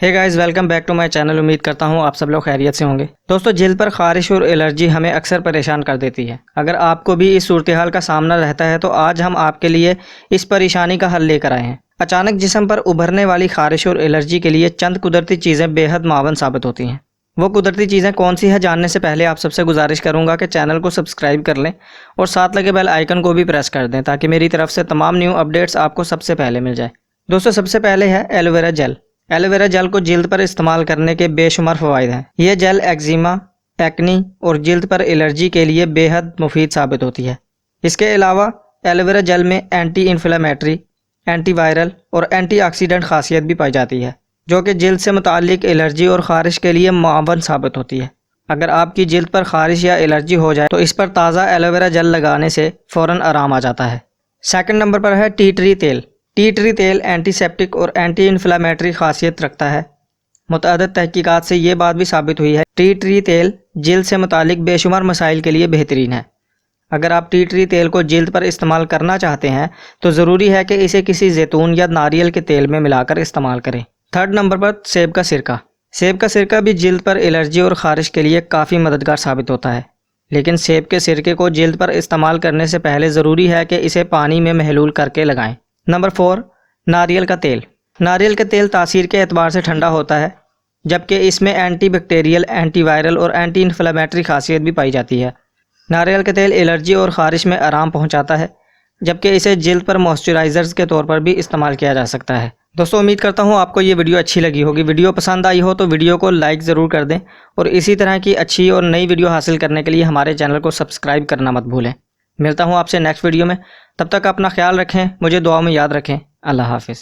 Hey guys, welcome back to my channel. उम्मीद करता हूँ आप सब लोग खैरियत से होंगे। दोस्तों, जिल्द पर खारिश और एलर्जी हमें अक्सर परेशान कर देती है। अगर आपको भी इस सूरत हाल का सामना रहता है तो आज हम आपके लिए इस परेशानी का हल लेकर आए हैं। अचानक जिस्म पर उभरने वाली खारिश और एलर्जी के लिए चंद कुदरती चीज़ें बेहद मावन साबित होती हैं। वो कुदरती चीज़ें कौन सी है, जानने से पहले आप सबसे गुजारिश करूँगा कि चैनल को सब्सक्राइब कर लें और साथ लगे बेल आइकन को भी प्रेस कर दें ताकि मेरी तरफ से तमाम न्यू अपडेट्स आपको सबसे पहले मिल जाए। दोस्तों, सबसे पहले है एलोवेरा जेल। एलोवेरा जेल को जिल्द पर इस्तेमाल करने के बेशुमार फ़वाइद हैं। यह जेल एक्जिमा, एक्नी और जिल्द पर एलर्जी के लिए बेहद मुफीद साबित होती है। इसके अलावा एलोवेरा जेल में एंटी इन्फ्लेमेटरी, एंटीवायरल और एंटीऑक्सीडेंट खासियत भी पाई जाती है, जो कि जिल्द से मुताल्लिक एलर्जी और ख़ारिश के लिए मुआवन साबित होती है। अगर आपकी जिल्द पर ख़ारिश या एलर्जी हो जाए तो इस पर ताज़ा एलोवेरा जेल लगाने से फ़ौरन आराम आ जाता है। सेकंड नंबर पर है टी ट्री तेल। टी ट्री तेल एंटीसेप्टिक और एंटी इन्फ्लेमेटरी खासियत रखता है। मुतअद्दिद तहकीकात से ये बात भी साबित हुई है टी ट्री तेल जिल्द से मुतालिक बेशुमार मसाइल के लिए बेहतरीन है। अगर आप टी ट्री तेल को जिल्द पर इस्तेमाल करना चाहते हैं तो ज़रूरी है कि इसे किसी जैतून या नारियल के तेल में मिलाकर इस्तेमाल करें। थर्ड नंबर पर सेब का सिरका। सेब का सिरका भी जिल्द पर एलर्जी और ख़ारिश के लिए काफ़ी मददगार साबित होता है, लेकिन सेब के सिरके को जिल्द पर इस्तेमाल करने से पहले ज़रूरी है कि इसे पानी में महलूल करके लगाएं। नंबर 4, नारियल का तेल। नारियल का तेल तासीर के एतबार से ठंडा होता है, जबकि इसमें एंटी बैक्टीरियल, एंटीवायरल और एंटी इन्फ्लेमेटरी खासियत भी पाई जाती है। नारियल का तेल एलर्जी और ख़ारिश में आराम पहुंचाता है, जबकि इसे जिल्द पर मॉइस्चराइज़र्स के तौर पर भी इस्तेमाल किया जा सकता है। दोस्तों, उम्मीद करता हूँ आपको ये वीडियो अच्छी लगी होगी। वीडियो पसंद आई हो तो वीडियो को लाइक ज़रूर कर दें और इसी तरह की अच्छी और नई वीडियो हासिल करने के लिए हमारे चैनल को सब्सक्राइब करना मत भूलें। मिलता हूँ आपसे नेक्स्ट वीडियो में। तब तक अपना ख्याल रखें, मुझे दुआ में याद रखें। अल्लाह हाफिज़।